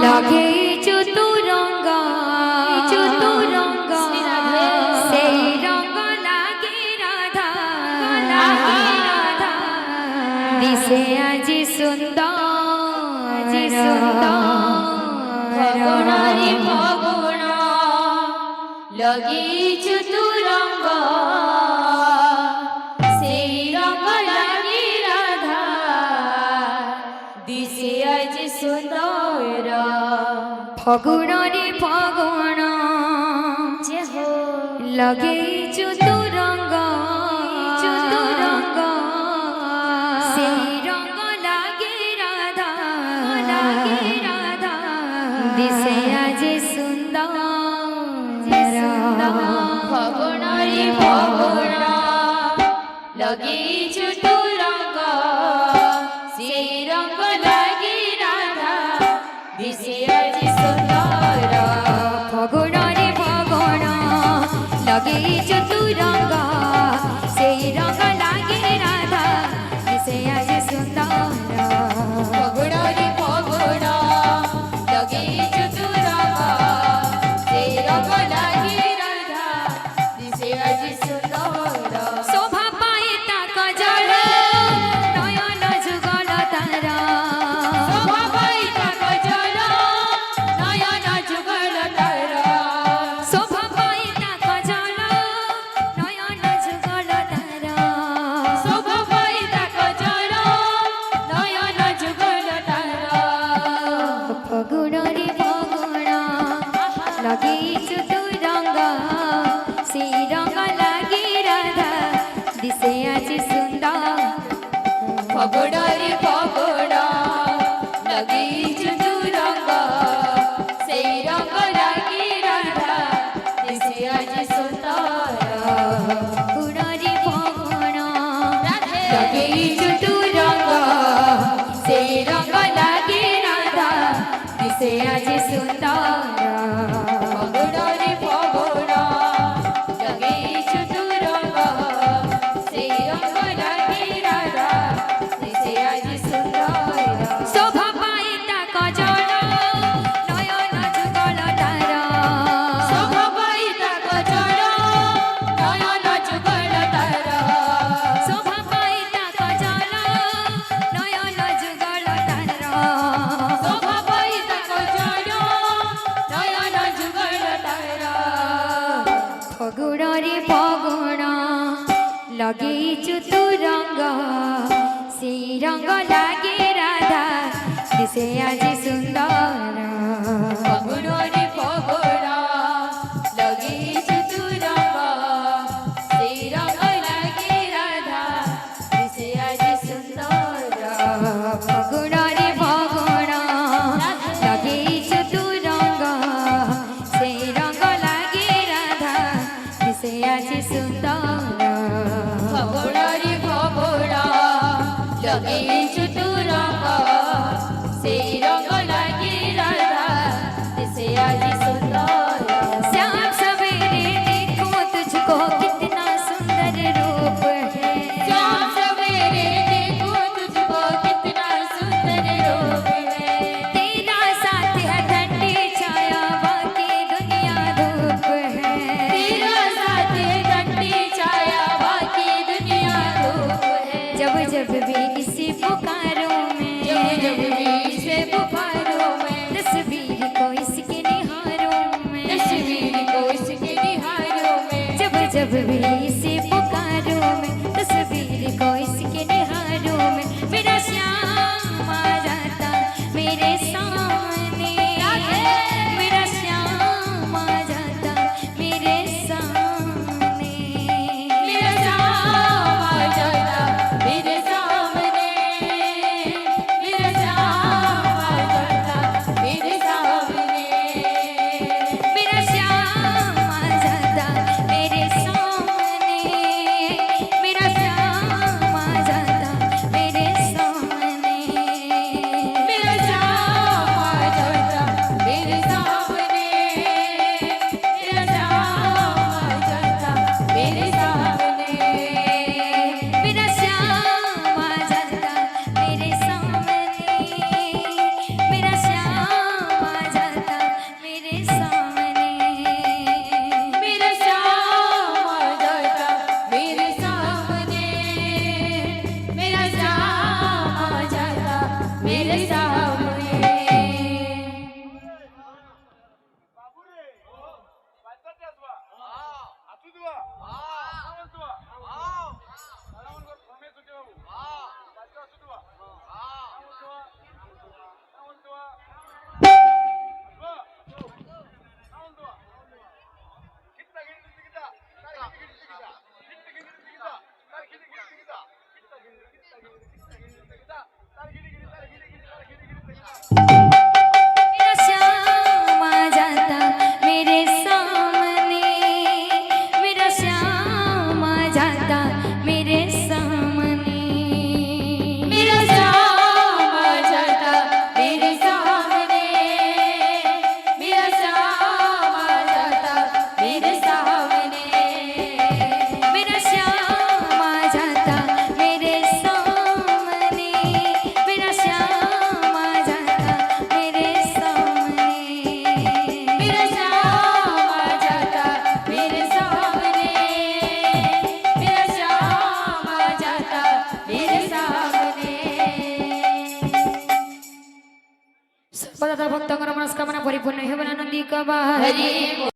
লাগে চতুরঙ্গা সেই রঙ্গ লাগে রাধা দিশে আজি সুন্দর ভগবানী ভগবান লাগি চতুরঙ্গ সেই রঙ লাগি রাধা দিশে আজ সুন্দর ফগুণরে ফগুণ যে হো লাগে চতুরঙ্গ সেই রঙ্গ লাগে রাধা দিশে আজি সুন্দর ভগবানী ভগবান লাগি চতুরঙ্গ সেই রঙ লাগি রাধা দিশে আজ সুন্দর ফগুণরে ফগুণ লাগে চতুরঙ্গ সেই রঙ্গ লাগে রাধা দিশে আজি সুন্দর ভগবানী ভগবান লাগি চতুরঙ্গ সেই রঙ লাগি রাধা দিশে আজ সুন্দর শোভা পায়ে তাক জল নয়ন যুগল তারা শোভা পাই তাক জল নয়ন যুগল তারা শোভা পায়ে তাক জল নয়ন যুগল তারা শোভা পাই তাক জল নয়ন যুগল তারা ফগুণরে ফগুণ লাগে চতুরঙ্গ সেই রঙ্গ লাগে রাধা দিশে আজি সুন্দর ভগবানী ভগবান লাগি চতুরঙ্গ সেই রঙ লাগি রাধা দিশে আজ সুন্দর ফগুণরে ফগুণ রাধে লাগে চতুরঙ্গ সেই রঙ্গ লাগে রাধা দিশে আজি সুন্দর ভগবানী ভগবান লাগি চতুরঙ্গ সেই রঙ লাগি রাধা দিশে আজ সুন্দর শোভা পায়ে তাক জল নয়ন যুগল তারা শোভা পাই তাক জল নয়ন যুগল তারা শোভা পায়ে তাক জল নয়ন যুগল তারা শোভা পাই তাক জল নয়ন যুগল তারা ফগুণরে ফগুণ লাগে চতুরঙ্গ সেই রঙ্গ লাগে রাধা দিশে আজি সুন্দর ভগবানী ভগবান লাগি চতুরঙ্গ সেই রঙ লাগি রাধা দিশে আজ সুন্দর ফগুণরে ফগুণ লাগে চতুরঙ্গ সেই রঙ্গ লাগে রাধা দিশে আজি সুন্দর ভগবানী ভগবান লাগি চতুরঙ্গ সেই রঙ লাগি রাধা দিশে আজ সুন্দর श्याम सवेरे देखो तुझको कितना सुंदर रूप है श्याम सवेरे देखो तुझको कितना सुंदर रूप है तेरा साथ है ठंडी छाया बाकी दुनिया धूप है तेरा साथ ठंडी छाया बाकी दुनिया धूप है जब जब भी किसी पुकारों में जब श्रद्धा भक्तଙ୍କର मनस्कामना परिपूर्ण हेबन नंदी कबा हरि